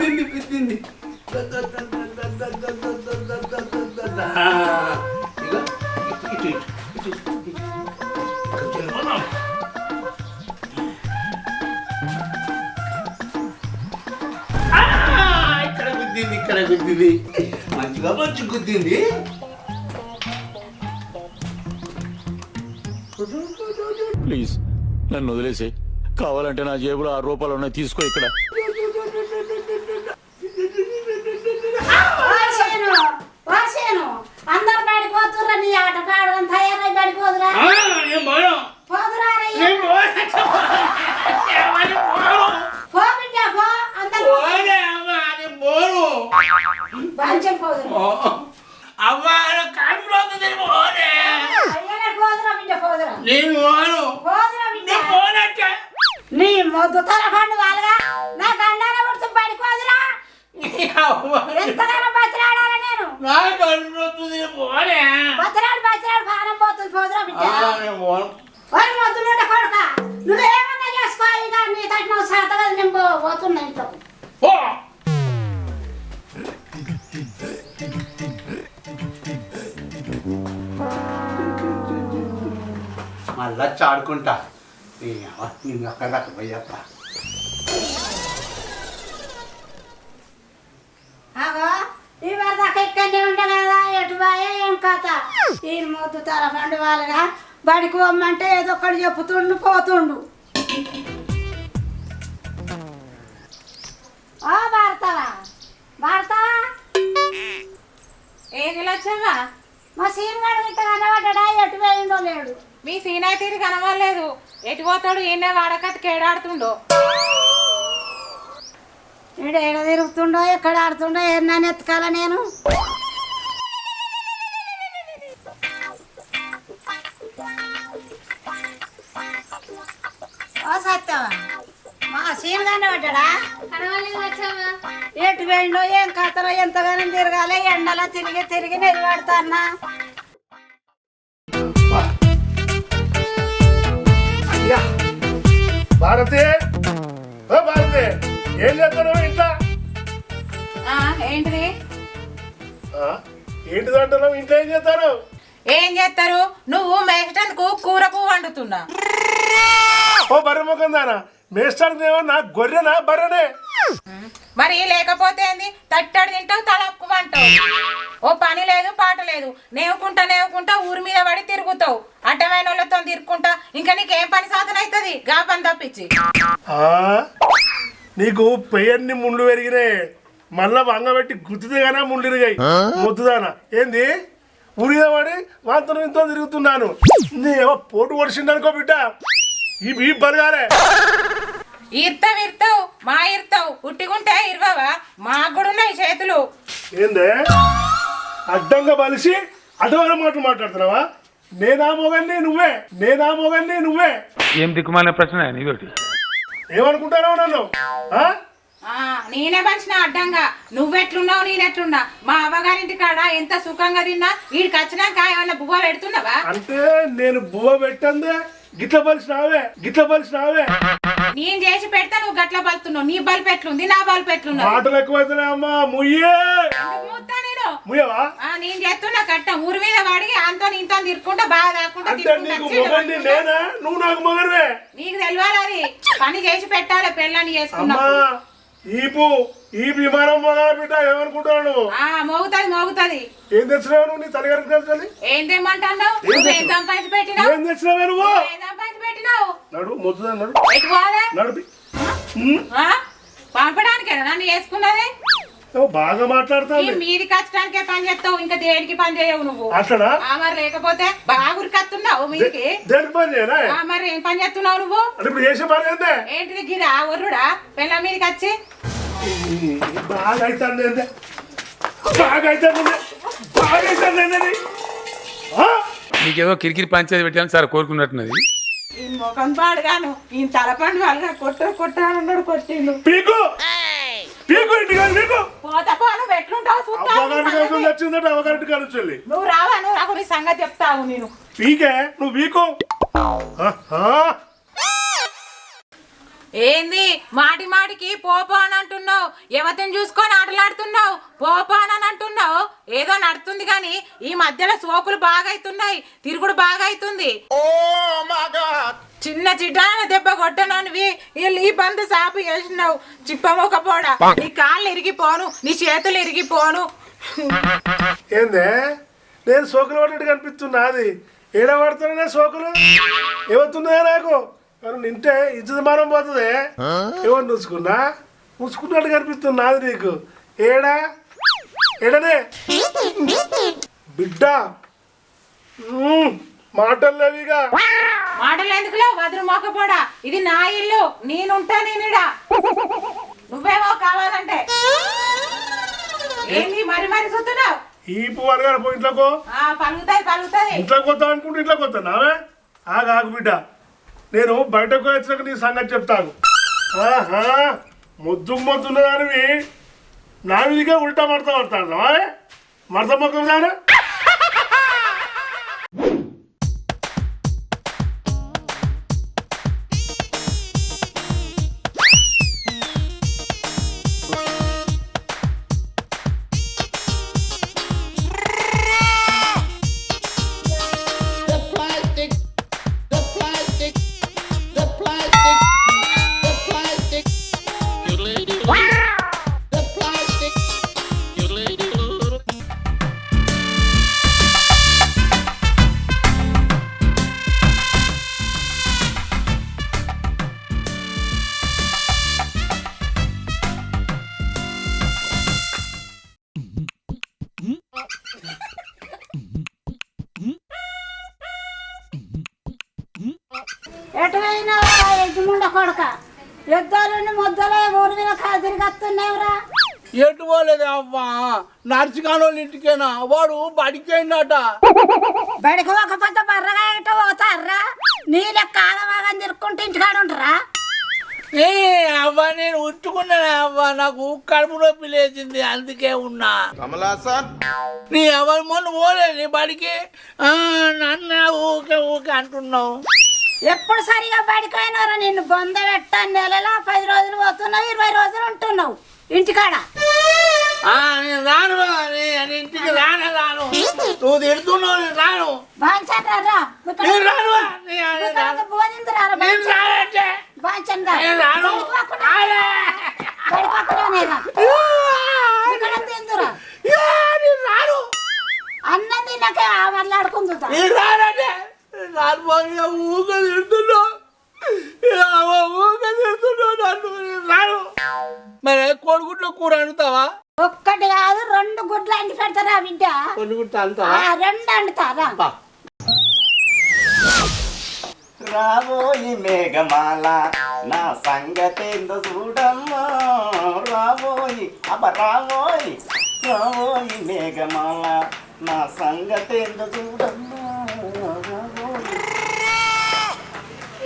గుద్దింది ఇక్కడ గుద్దింది మంచిగా మంచి గుద్దింది. ప్లీజ్ నన్ను వదిలేసి, కావాలంటే నా జేబులో 6 రూపాయలు ఉన్నాయి, తీసుకో. ఇక్కడ అందరు బడిపోతుర్రా, నీ ఆట కాడడం తయారై బడిపోదురా. నీ మొద్దు తలపండు వాళ్ళగా నాకు అన్నార పడుతూ పడిపోదురా. ఎంతగానో బతిలాడాలా నేను? బతిలాడు పానం పోతుంది, పోదురా బిడ్డ. మొద్దు నుండి కొడుక నువ్వేమన్నా చేసుకో, ఇక నీ తట్టు నువ్వు శాత కదా, నేను పోతున్నా ఇంట్లో. మళ్ళా చాడుకుంటా అక్కడ పోయాక. ఈ వరదాకా ఇక్కడనే ఉండే కదా, ఎటు బాయే ఏం కథ. ఈ మొద్దు తలపండు వాళ్ళగా బడికి పోమ్మంటే ఏదో ఒకటి చెప్పుతుండు పోతుండు. భారతవా ఏది వచ్చావా? మా సీనిగాడు ఇట్ట కనబడ్డా, ఎటు పోయిండో లేడు. మీ సీనై తీరు కనవలేదు, ఎటు పోతాడు? ఈయన వాడకత్తి కేడాడుతుండో. ఈడు ఏడ తిరుగుతుండో, ఎక్కడ ఆడుతుండో, ఏమన్నా ఎత్తుకాల నేను. ఓ సత్యవా, మా సీనిగానే పడ్డా? ఎటు పోయిండో ఏం కథలో, ఎంతగానో తిరగాలి, ఎండలో తిరిగి తిరిగి నిలబడతాన్నా. భారతి, భారతి, ఏం చేస్తాను ఇంట్లో? ఏంటిది? ఏంటిదంటున్నావు? ఇంట్లో ఏం చేస్తాను? ఏం చేస్తారు? నువ్వు మేస్టన్కు కూర పువ్వు వండుతున్నా. ఓ బర్రె ముఖం దానా, మేస్టానికి ఏమన్నా గొర్రెనా బర్రెనే? మరి లేకపోతే ఏంది? తట్టడు తింటావు, తలక్కు అంటావు. ఓ పని లేదు పాట లేదు, నేవుకుంటా ఊరి మీద పడి తిరుగుతావు. అడ్డమైన వాళ్ళతో తిరుక్కుంటా. ఇంకా నీకేం పని సాధన అవుతుంది? గా పని తప్పించి. నీకు పెయ్యన్ని ముండ్లు పెరిగినాయి, మళ్ళా వంగబెట్టి గుర్తుదే గానా ముండ్లు ఇరిగాయి. మొద్దుదానా ఏంది? ఊరి మీద పడి వాంతో ఇంతో తిరుగుతున్నాను. ఏమో పోటు పొడిచిండనుకో బిడ్డ, ఈ బరగాలే. ఇర్తావు మా ఇర్తావు, ఉట్టిగుంటే ఇరవవా? మాకు కూడా ఉన్నాయి చేతులు. ఏందే అడ్డంగా బలిసి అడ్డమైన మాటలు మాట్లాడుతున్నావా? నేనా మొగన్ని నువ్వే. ఏం దిక్కుమాలిన ప్రశ్న నీతోటి? ఏమనుకుంటారో నన్ను? నేనే మనిషిన అడ్డంగా. నువ్వెట్లున్నావు నేనెట్లున్నా? మా అవ్వగారింటి కాడ ఎంత సుఖంగా తిన్నా, వీడికి వచ్చినాక ఏమన్నా బువ్వ పెడుతున్నావా? అంటే నేను బువ్వ పెట్టందే గిట్ల బలిసినావే. నేను చేసి పెడతా, నువ్వు గట్ల బలుతున్నావు. నీ బల్పు ఎట్లుంది, నా బల్పు ఎట్లున్నావు? మాటలు ఎక్కువైతున్నాయి అమ్మా. ముయ్యే ముయ్యవా? నేను చేస్తున్నా కట్ట ఊరి మీద వాడి అంతో ఇంతో తిరుక్కుంటా బాగా రాకుండా. నేనా? నువ్వు నాకు మొగనివే. నీకు తెలియాలి, అది పని చేసి పెట్టాలి. పెళ్ళని చేసుకున్నా ఈపు విమానం మొగల బిడ్డ ఏమనుకుంటాను? మోగుతుంది. ఏం తెచ్చినావు నువ్వు? నీ తల్లిగారికి తెలుసు. ఏం తెమ్మంటావు? ఏం సంపాదించి పెట్టినావు? ఏం తెచ్చినావే నువ్వు? ఏం సంపాదించి పెట్టినావు? నడు మొద్దుదా నడు. ఎటు పోదా? నడిపి పంపడానికేనా నన్ను చేసుకున్నది? బాగా మాట్లాడతావు. మీది కచ్చడానికే పని చేస్తావు, ఇంకా దేనికి పని చేయవు నువ్వు. అట్లా మరి లేకపోతే బాగా ఉరికత్తున్నావు మీదికి. దేనికి పని చేయనా? మరి ఏం పని చేస్తున్నావు నువ్వు? ఇప్పుడు చేసే పని ఏందే? ఏంటిది గిరా ఒర్రుడా పిల్ల మీదకి వచ్చి? బాగా అవుతుంది. నీకేదో కిరికిరి పంచాయతీ పెట్టాను సార్ కోరుకున్నట్టున్నది. ఈ ముఖం పాడుగాను ఈ తలపండు వాళ్ళగా కొట్టాలన్నాడు. కొట్టిండు నువ్వు రావా? నువ్వు నాకు నీ సంగతి చెప్తావు. నేను నువ్వు వీకు ఏంది మాటి మాటికి పోపో అని అంటున్నావు, ఎవరిని చూసుకొని ఆటలాడుతున్నావు, పోపో అని అంటున్నావు. ఏదో నడుతుంది కానీ ఈ మధ్యలో సోకులు బాగా అవుతున్నాయి, తిరుగుడు బాగా అవుతుంది. చిన్న చిటాన దెబ్బ కొట్టననివి వీళ్ళు ఈ బంధు సాపు చేసినావు. చిప్పమొకపోడా నీ కాళ్ళు ఇరిగిపోను, నీ చేతులు ఇరిగిపోను. ఏందే నేను సోకులు పడ్డట్టు కనిపిస్తున్నా, అది ఏడ పడుతున్నా సోకులు ఏమవుతున్నాయా నాకు? కానీ నింటే ఇజ్జతమానం పోతుంది. ఎవరు ముసుకున్నట్టు కనిపిస్తున్నా అది నీకు. ఏడనే బిడ్డ మాటలు లేవిగా. మాటలు ఎందుకులో వదురు మొక్కపోడా, ఇది నా ఇల్లు, నేనుంటా నేనుడా. నువ్వేమో కావాలంటే ఏంది మరి మరి చూస్తున్నావు? ఈ పువ్వు పో ఇంట్లోకో. పలుగుతాయి ఇంట్లోకి వద్దా అనుకుంటే ఇంట్లోకి వస్తా నావే. ఆగు బిడ్డ, నేను బయటకు వచ్చినాక నీ సంగతి చెప్తాను. మొద్దున్నదానివి నా మీదిగా ఉల్టా మడత పడతాను. మడత మొక్కలు దాని ఎటువైనా ఎగ్గుముండ కొడక యుద్ధాలు ముద్దలే ఊరి మీద తిరిగస్తున్నావురా. ఎటు పోలేదు అవ్వా, నర్సికానోళ్ళ ఇంటికేనా, వాడు బడిపోయిందట. బడికి పోకపోతే బర్రగా ఎటు పోతారా? నీ లెక్క ఆగవాగని తిరుక్కుంటే ఇంటికాడ ఉంటారా? ఏ అవ్వ నేను ఉంచుకున్నాను అవ్వ, నాకు కడుపు నొప్పి లేచింది అందుకే ఉన్నా. నీ ఎవరు మొన్న పోలేదు నీ బడికి, నన్ను ఊకే అంటున్నావు. ఎప్పుడు సరిగా బడిపోయినారా? నిన్ను బొంద పెట్టాను. నెలలో 10 రోజులు పోతున్నావు, 20 రోజులు ఉంటున్నావు ఇంటికాడ. నేను రాను, నేను ఇంటికి రాను. నువ్వు తిడుతున్నావు, నేను రాను. అన్నం తిన్నాక మళ్ళాడుకుందా ఊక తిడుతున్నావు రాను. మరి కోడిగుడ్లో కూర వండుతావా? ఒక్కటి కాదు 2 గుడ్లు అండి పెడతారా బిడ్డ? కొనుగుడ్లు అంటావా? 2 అండుతారా? రాబోయి మేఘమాల నా సంగతేందో చూడమ్మా, రాబోయి రాబోయి మేఘమాల నా సంగతేందో చూడమ్మా.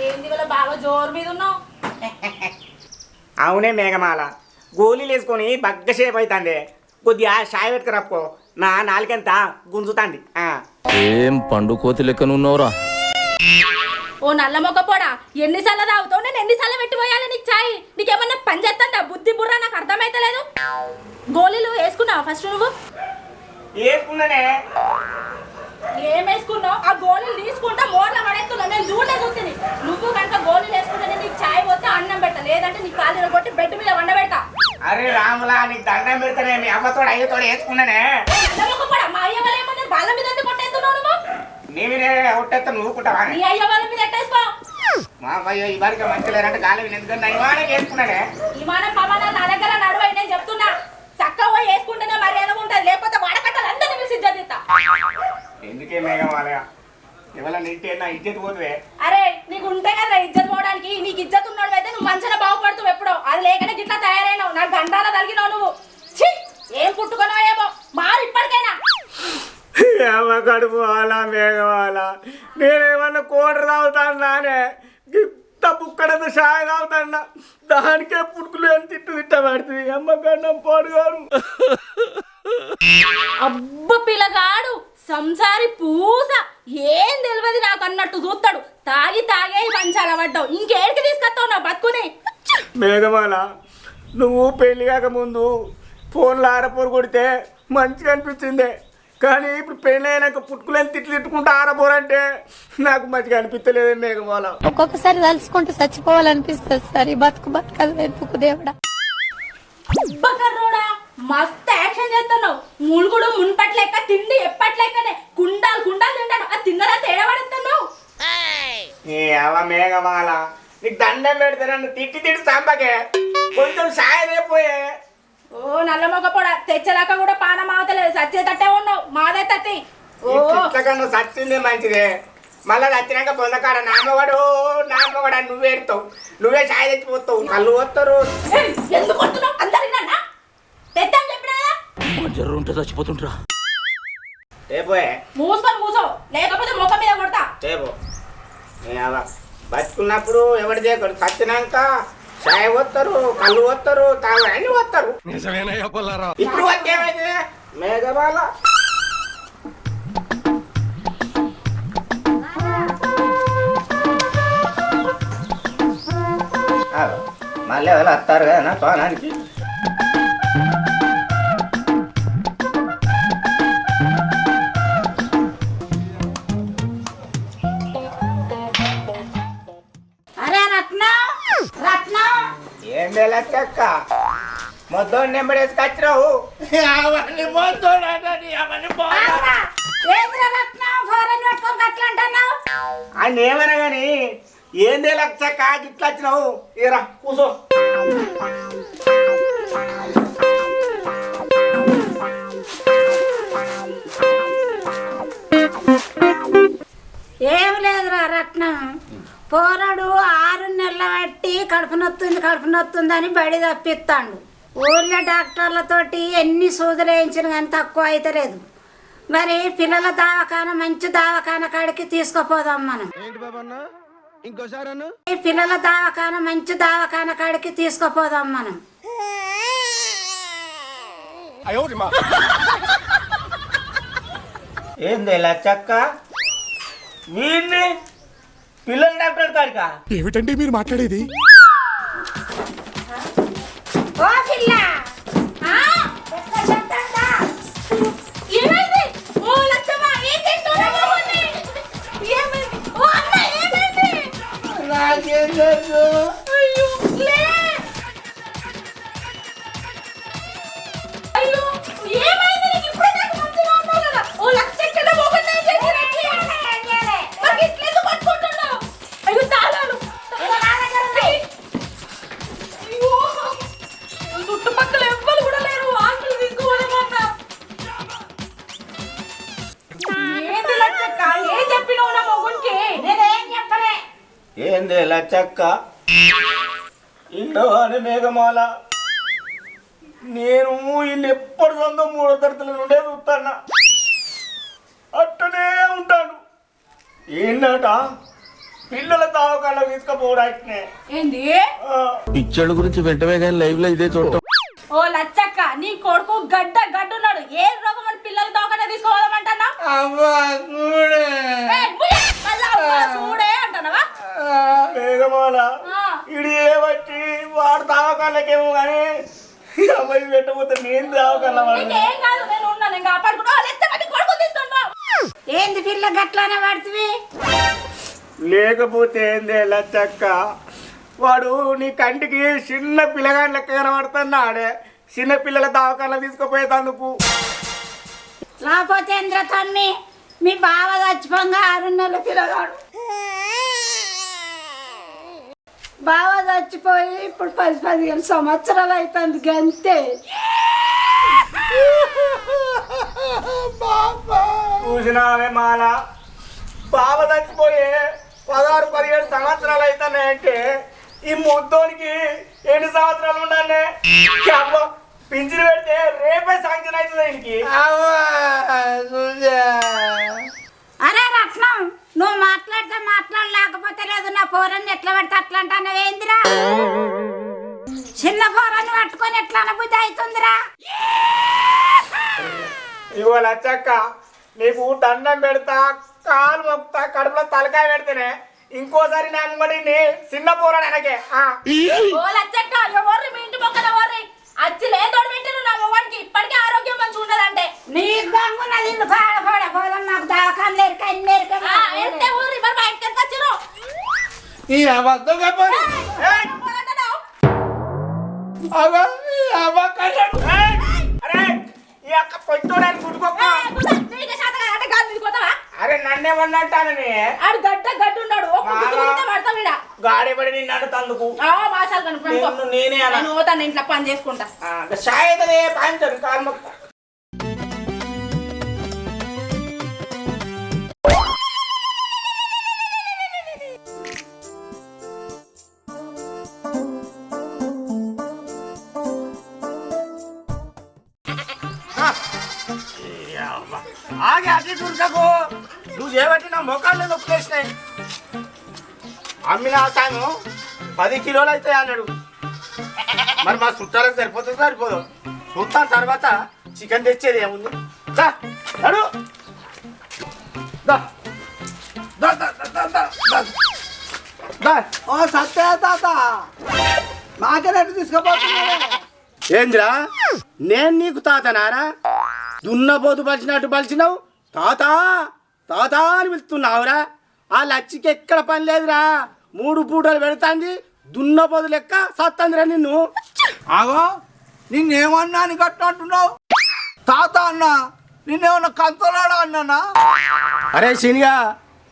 ఏంది వాళ్ళ బాగా జోరు మీద ఉన్నావు? అవునే మేఘమాల, గోళీలు వేసుకొని బగ్గసేపు అవుతుంది. కొద్దిగా షాయ్ పెట్టుకురాపో, నా నాలుకంతా గుంజుతాంది. ఏం పండు కోతి లెక్కనున్నావురా? ఓ నల్ల మొక్క పోడా, ఎన్నిసార్లు తాగుతావు? నేను ఎన్నిసార్లు పెట్టిపోయాలి నీకు చాయ్? నీకేమన్నా పని చేస్తుందా? బుద్ధి బుర్ర నాకు అర్థమైతలేదు. గోళీలు వేసుకున్నావా ఫస్ట్? నువ్వు వేసుకున్నానే. ఏం వేసుకున్నావు? ఆ గోళీలు తీసుకుంటా మోర్ల పడేస్తున్నావు. నేను చూస్తుంది. నువ్వు కనుక గోళీలు వేసుకుంటే నీకు చాయ్ పోతే అన్నం పెట్ట, లేదంటే నీ కాలు కొట్టి బెడ్ మీద వండబెడతా. అరే రాములా, నీకు దండం పెడతానే, మీ అమ్మతోడు అయ్యతోడు వేసుకున్నానే. నల్ల మొక్క పోడా, మా అయ్య వాళ్ళు ఏమన్నా వాళ్ళ మీద ఎందుకు కొట్టేస్తున్నావు? నువ్వు నీవినే ఒట్టేస్తా, నువ్వు కుట్టవా? నీ అయ్య వాళ్ళ మీద ఎట్టేసుకో. మా అబ్బాయి ఈ వారికి మంచి లేరంటే గాలి ఎందుకంటే ఇవాళ వేసుకున్నానే. విమానం పవనాలు నా దగ్గర నడువై, నేను చెప్తున్నా. చక్కగా వేసుకుంటేనే మర్యాద ఉంటుంది, లేకపోతే వాడకట్టాలి అందరినీ పిలిచి ఇజ్జత్ ఇస్తా. ఎందుకే మేఘమాలయ, ఇవాళ నీటే నా ఇజ్జత్ పోతువే. అరే నీకు ఉంటే కదా ఇజ్జత్ పోవడానికి. నీకు ఇజ్జత్ ఉన్నాడు అయితే నువ్వు మంచిగా బాగుపడుతావు. ఎప్పుడో అది లేకనే గిట్లా తయారైనావు. నాకు గంటాల తగిలినావు నువ్వు. ఏం పుట్టుకున్నావు ఏమో, మారు ఇప్పటికైనా. కడుపు అలా మేఘమాల, నేనేమన్నా కోటర్ తాగుతాను నానే, గిత్త బుక్కడంత షాయ్ తాగుతాన్నా, దానికే పుట్టుకులు అని తిట్టబడుతుంది. అమ్మ కన్నం పాడుగాను. అబ్బ పిల్లగాడు సంసారి పూస, ఏం తెలియదు నాకు అన్నట్టు చూస్తాడు. తాగే మంచాల పడ్డావు. ఇంకేడికి తీసుకొస్తావు నా బతుకుని? మేఘమాల నువ్వు పెళ్లి కాకముందు ఫోన్లో ఆరపోరు కొడితే మంచిగా అనిపించింది, కానీ ఇప్పుడు పెళ్ళి అయినాక పుట్టుకులని తిట్టుకుంటూ ఆరపోరంటే నాకు మంచిగా అనిపించలేదు మేఘమాల. ఒక్కొక్కసారి తలుచుకుంటూ చచ్చిపోవాలనిపిస్తుంది సార్. ఈ బతుకు బతకదు ఎందుకు దేవుడా. బకర్రోడా మస్తు యాక్షన్ చేస్తున్నావు. ములుగుడు మున్పట్లేక తిండి ఎప్పట్లేకనే కుండాలు కుండాలు తింటాను. ఆ తిన్నదా తేడా పడుతున్నావు. ఏ అవ మేఘమాల నీకు దండం పెడతానన్ను తిట్టి సాంపకే కొంచెం సాయం అయిపోయే. ఓ నల్ల మొగ పొడ తెచ్చేదాకా కూడా పానం అవతలేదు. సచ్చేటట్టే ఉన్నావు. మాదే తత్తి. కన్నా సచ్చిందే మంచిదే. మళ్ళా వచ్చినాక పొందకాడ నాన్నవాడు నువ్వే ఎడతావు, నువ్వే సాయం తెచ్చిపోతావు, కళ్ళు వస్తారు. ఎందుకు కొడుతున్నావు? అందరినా తెద్దాం చెప్పినా జర్రు ఉంటే చచ్చిపోతుంటరా. ఏపోయే మూసుకొని కూసో, లేకపోతే ముఖం మీద కొడతా. ఏపో బతుకున్నప్పుడు ఎవరి చేయకూడదు, చచ్చినాక సాయం వస్తారు, కళ్ళు వస్తారు, తాగు అన్ని వస్తారు. ఇప్పుడు వచ్చేమైతే మేఘమాల మళ్ళీ ఎవరు వస్తారు కదా నా సోనానికి. అరే రత్నం రత్నం ఏం లెక్క మొత్తం నెంబడేసుకొచ్చినావు. అవన్నీ పోతాడని అవన్నీ పోతా. ఏంద్ర రత్నం ఫోరన్ పట్టుకొని గట్ల అంటున్నావు. ఆయన ఏమైనా కానీ ఏందే లక్షక్క ఇట్లా వచ్చినావు. ఇరా కూసో. ఏమి లేదురా రత్నం, పోరడు 6 నెలల బట్టి కడుపు నొత్తుందని బడి తప్పిస్తాడు. ఊర్లో డాక్టర్లతోటి ఎన్ని సూదులు వేయించిన కానీ తక్కువ అయితే లేదు. మరి పిల్లల దవాఖాన మంచి దవాఖాన కాడికి తీసుకుపోదాం మనం. పిల్లల దవాఖాన మంచి దవాఖాన కాడికి తీసుకుపోదాం మనం. ఏంది లచ్చక్క వీడిని పిల్లల డాక్టర్ కాడికా? ఏమిటండి మీరు మాట్లాడేది? ఓ పిల్ల ఏమైంది? ఓ లచ్చమ్మ ఏం చేస్తున్నావు? ఏమైంది? ఓ అన్న ఏమైంది? నాకేం తెలుసు? అయ్యో లే. అయ్యో ఏమైంది? నీకు ఇప్పుడే నాకు మంచిగా ఉన్నావు కదా. ఓ లచ్చక్కల మొగన్ ఏం చేసినట్టు? మరి ఇట్లెందుకు పట్టుకుంటున్నావు? అయ్యో తాళాలు అయ్యో చుట్టుపక్కల ఎవ్వరు కూడా లేరు. ఆకులు తీసుకోవడమన్నా ఏంది లచ్చక్క? ఏం చెప్పినావు నా మొగునికి? నేనేం చెప్పలే. ఏంది లచ్చక్క ఇండో అని మేఘమాల నేను ఇల్లు ఎప్పటి సొంతం 3వ తరగతుల నుండే చూస్తాను, అట్టనే ఉంటాను. ఏంటట పిల్లల తావకాల్లో తీసుకుపోవడానికినే. ఏంది? పిచ్చోళ్ళ గురించి వెంటనే కానీ లైవ్ లో ఇదే చూడటం. ఓ లచ్చక్క నీ కొడుకు గడ్డున్నాడు. ఏ రోగం అని పిల్లలు దోకనే తీసుకోవాలంటున్నా? అవ్వా చూడే. చూడే అంటున్నావా? మేఘమాల ఇడి ఏమట్టి వాడు తావకాలకేమో కానీ అమ్మాయి పెట్టబోతే నేను తావకాల నీకేం కాదు, నేను ఉన్నా, నేను కాపాడుకుంటా. లచ్చక్క నీ కొడుకు తీసుకోండి. ఏంది పిల్ల గట్లనే పడుతుంది? లేకపోతే ఏందే లచ్చక్క వాడు నీ కంటికి చిన్న పిల్లగాని లెక్క కనబడుతున్నాడే. చిన్న పిల్లల దావకాలను తీసుకుపోయేందుకు. లేకపోతే ఇంద్ర తమ్మి మీ బావ చచ్చిపోగా 6 నెలల పిల్లగాడు. బావ చచ్చిపోయి ఇప్పుడు 10-15 సంవత్సరాలు అవుతుంది గంతే. చూసినావే మాల బావ చచ్చిపోయే 16-17 సంవత్సరాలు అవుతున్నాయంటే ఈ ముద్దోనికి ఎన్ని సంవత్సరాలు ఉండాలి? అబ్బో పింఛను పెడితే రేపే శాంక్షన్ అవుతుంది ఇంటికి. అవ్వా చూసా. అరే రత్నం నువ్వు మాట్లాడితే మాట్లాడలేకపోతే లేదు. నా పోరాన్ని ఎట్లా పడితే అట్లా అంటావు ఏందిరా? చిన్న పోరాన్ని పట్టుకొని ఎట్లా అనుభూతి అవుతుందిరా? ఇగో లచ్చక్క నీకు దండం పెడతా, కాలు మొక్తా, కడుపులో తలకాయ పెడితేనే ఇంకోసారి నా ముంగడి చిన్న పోరాడు అనకే ఓ లచ్చక్క ఎవర్రి మీ ఇంటి పక్కన ఎవర్రి అచ్చి లేని తోడు పెట్టిరు నా మొగానికి ఇప్పటికే ఆరోగ్యం మంచిగా ఉండదంటే నీ గంగున్నది ఇల్లు పాడపోవడం నాకు దాకాలు ఎంత ఊరి మరి బయటకి ఎంత వచ్చిరు ఈ అబద్ధం చెప్పండి అరే ఈ అక్క పొట్టోడానికి గుర్తుకోక అరే నన్నే వన్నంటానని ఆడు గడ్డు ఉన్నాడు గాడిపడి నిన్ను తందుకు మాసాలు కనుక నేనే నేను పోతాను ఇంట్లో పని చేసుకుంటా షాయ్ అయితే పాయించారు కాలు ఆగి అతి దుర్గకు నువ్వు చేయబట్టి నా మొక్కలు నొప్పులేసినాయి అమ్మిన ఆసాను 10 కిలోలు అయితే అన్నాడు మరి మా చుట్టాలకు సరిపోతుంది సరిపోదు చూస్తాను తర్వాత చికెన్ తెచ్చేది ఏముంది దా నడు దా దా దా దా దా దా దా ఓ సత్య తాత నాకేనట్టు తీసుకుపోతున్నా ఏంద్రా నేను నీకు తాతనారా దున్నపోతు పలిచినట్టు పలిచినావు తాత తాత అని పిలుస్తున్నావురా ఆ లచ్చికి ఎక్కడ పని లేదురా 3 పూటలు పెడతాంది దున్నపోతు లెక్క సత్తందిరా నిన్ను ఆగో నిన్నేమన్నా అని కట్టినట్టున్నావు తాత అన్నా నిన్నేమన్నా కంతలాడా అన్నానా అరే శనిగా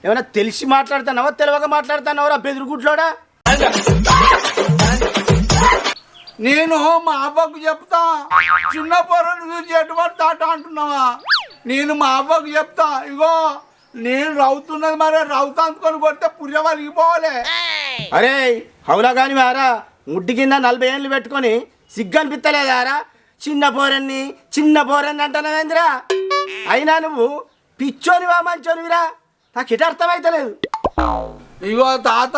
ఏమైనా తెలిసి మాట్లాడుతున్నావా తెలియక మాట్లాడుతున్నావురా బెదురుగుడ్లోడా నేను మా అబ్బకు చెప్తా చిన్న పొరను చూసి ఎటువంటి తాట అంటున్నావా నేను మా అబ్బకు చెప్తా ఇగో నేను రవుతున్నది మరి రౌత అందుకొని కొడితే పుర్రె వలిగిపోవాలి అరే హౌలా కాని వారా ముడ్డి కింద 40 ఏళ్ళు పెట్టుకొని సిగ్గనిపిస్తలేదారా చిన్న పోరన్ని అంటున్నావేంద్రా అయినా నువ్వు పిచ్చోనివా మంచోనివిరా నాకు ఇటు అర్థమైతలేదు ఇగో తాత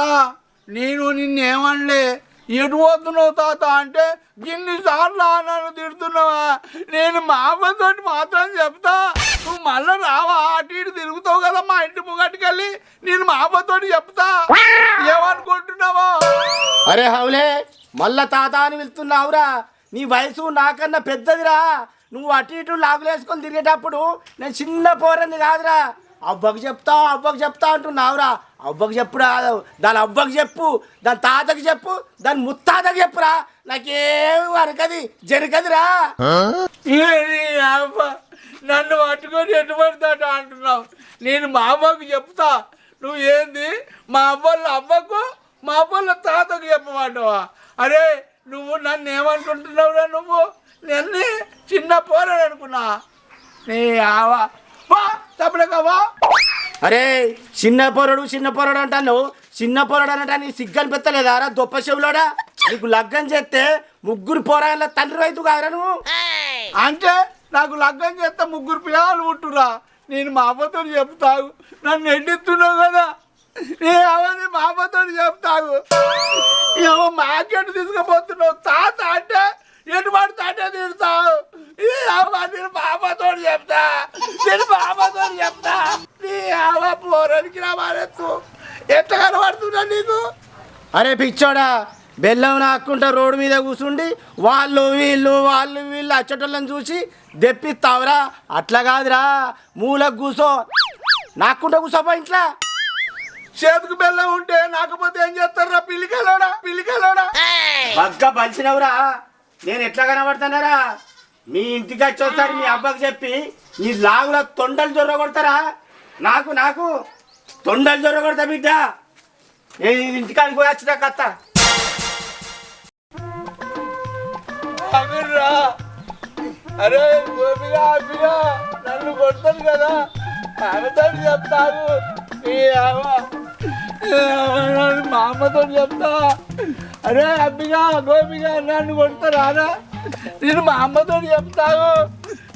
నేను నిన్నేమనలే ఎటు పోతున్నావు తాత అంటే గిన్నిసార్లు నన్ను తిడుతున్నావా నేను మా అమ్మతో మాత్రం చెప్తా నువ్వు మళ్ళీ రావా అటు ఇటు తిరుగుతావు కదా మా ఇంటి ముంగట్టుకెళ్ళి నేను మా అమ్మతో చెప్తా ఏమనుకుంటున్నావో అరే హౌలే మళ్ళా తాత అని వెళ్తున్నావురా నీ వయసు నాకన్నా పెద్దదిరా నువ్వు అటు ఇటు లాగులేసుకొని తిరిగేటప్పుడు నేను చిన్న పోరని కాదురా అవ్వకు చెప్తా అంటున్నావురా అవ్వకు చెప్పురా దాని అవ్వకు చెప్పు దాని తాతకు చెప్పు దాని ముత్తాతకు చెప్పురా నాకేమి వరకది జరగదురా నన్ను పట్టుకొని ఎటుపడతాట అంటున్నావు నేను మా అవ్వకు చెప్తా నువ్వు ఏంది మా అవ్వల అవ్వకు మా అవ్వల తాతకు చెప్పమంటావా అరే నువ్వు నన్ను ఏమనుకుంటున్నావురా నువ్వు నన్ను చిన్న పోరాడు అనుకున్నా నీ ఆవా తప్పలేకవా అరే చిన్న పొరడు అంటాను చిన్న పొరడు అనట నీ సిగ్గని పెత్తలేదారా దొప్ప చెవులోడా నీకు లగ్గం చేస్తే 3 పోరాళ్ళ తండ్రి రైతు కాదురా నువ్వు అంటే నాకు లగ్గం చేస్తే 3 పిల్లలు పుట్టురా నేను మా అమ్మతో చెప్తావు నన్ను ఎండిస్తున్నావు కదా నీ అవన్నీ మా అమ్మతో చెప్తావు ఏమో మార్కెట్ తీసుకుపోతున్నావు తాత అంటే ఎటు పడితే తిడతావు నేను బాబాతో చెప్తా నీ అవ్వ పోరానికి రా మారెత్తు ఎట్లా కనబడుతున్నా నీకు అరే పిచ్చోడా బెల్లం నాకుంటా రోడ్డు మీద కూర్చుండి వాళ్ళు వీళ్ళు అచ్చటోళ్ళని చూసి దెప్పిస్తావురా అట్లా కాదురా మూలకు కూసో నాకుంటా కూసోపో ఇంట్లో చేతికి బెల్లం ఉంటే నాకపోతే ఏం చేస్తారా పిల్లికలోడా బగ్గ బలిసినవురా నేను ఎట్లా కనబడుతున్నారా మీ ఇంటికి వచ్చేసరి మీ అబ్బకి చెప్పి నీ లాగుల తొండలు జొర్ర కొడతారా నాకు తొండలు జొర్ర కొడతా బిడ్డ ఇంటికానికి పోయి వచ్చినా కత్త అరే గోపిగా నన్ను కొడతాను కదా ఆమెతో చెప్తాను మా అమ్మతో చెప్తా అరే అబ్బిగా గోపిగా నన్ను కొడతారా నేను మా అమ్మతో చెప్తాను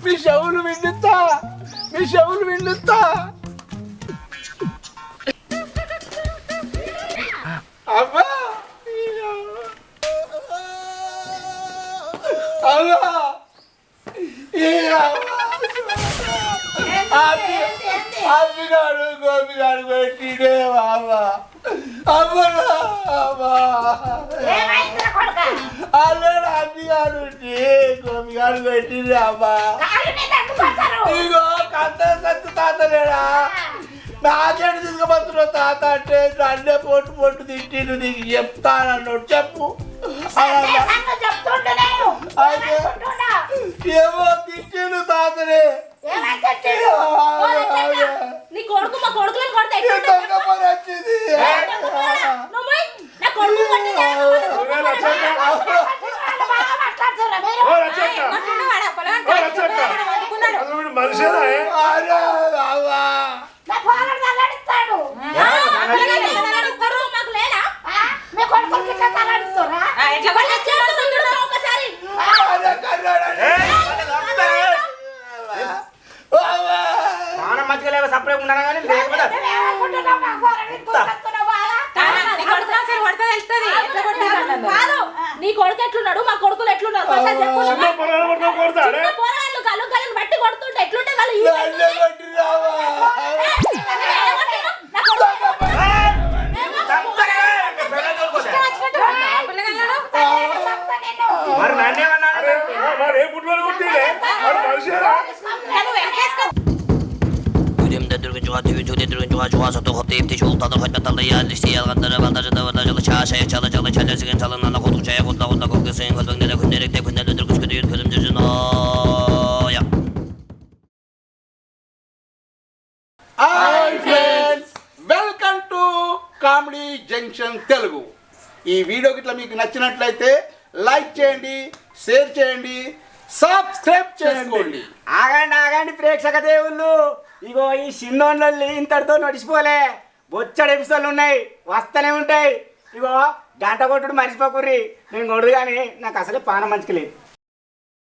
మీ చెవులు విండుతా అబ్బా అబ్బిగాడు గోపిగాడు పెట్టిడే బాబా ఏమైందిరా కొడుకా? అల్లుడు అమ్మిగాడు కొమ్మిగాడు పెట్టింది అమ్మా. కాళ్ళు మీద అడ్డుపడతారు. ఇగో కంత సత్తు తాత లేడా నాకేడు తీసుకుపోతున్నావు తాత అంటే అన్నే పొట్టు పొట్టు తిట్టిండు నీకు చెప్తానన్నాడు చెప్పు. సందేశంగా చెప్తుండు నేను. అయితే ఏమనుకుంటున్నా? ఏమో తిట్టిండు తాతనే. ఏమని తిట్టిండు? నీ కొడుకు మా కొడుకులను కొడితే ఈ దొంగ పని వచ్చింది. నా కొడుకు కొట్టింది. వాళ్ళు బాగా మాట్లాడుతుర్రా మీరు? ఓ రచక్క అసలు వీడు మనిషేనా అరే బాబా. నా పోరాడు తల్లాడిస్తాడు. కొడుకు మాకు లేదా? మీ కొడుకులకి ఇట్లా తల్లాడిస్తుర్రా? ఎట్లా వాళ్ళు చేస్తుండ్రు ఒకసారి. అరే కర్రాడు. బాబా. పానం మంచిగా లేవో సపరేట్ ఉన్నాను కానీ లేకపోతే నువ్వేమనుకుంటున్నావు? నా పోరాడు ఇంటికి వస్తున్నావు బాగా? నీ కొడుకు అసలు పడితే తెలుస్తుంది ఎట్లా కొట్టాడు కాదు నీ కొడుకు ఎట్లున్నాడు మా కొడుకులు ఎట్లున్నారు ఒకసారి చెప్పు. చిన్న పొలాలు పట్టుకొని కొడతాడే చిన్న పోరగాళ్ళు కళ్ళు కళ్ళని బట్టి కొడుతుంటే ఎట్లుంటే వాళ్ళు ఈ నన్నే కొట్టినావా? నా కొడుకు మరి నన్నేమన్నా అరే వాడు ఏ పుట్టుకొని కొట్టిండే వాడు మనిషేనా Güdemde durgun cuğa tüyü tüyü durgun cuğa cuğa satı hop deyip tişi ultadı hoyta talı ya listi yalganları bandajı da bandajı çaşaya çala çala çala sigin çalınana koduk çaya kodla kodla kodla sen kodun nere kunderek de kunderle durguş kötü yürü kölüm cüzün ya. Hi friends, welcome to comedy junction Telugu. ఈ video గిట్లా మీకు నచ్చినట్లయితే like చేయండి, share చేయండి, subscribe చేసుకోండి. ఆగండి ప్రేక్షక దేవుళ్ళు. ఇగో ఈ సిన్నోళ్ళి ఇంతటితో నడిచిపోలే. బొచ్చడు ఎపిసోడ్లు ఉన్నాయి, వస్తూనే ఉంటాయి. ఇగో గంట కొట్టుడు మర్చిపోకుర్రి. నేను కొడుదు కానీ నాకు అసలే పానం మంచిగా లేదు.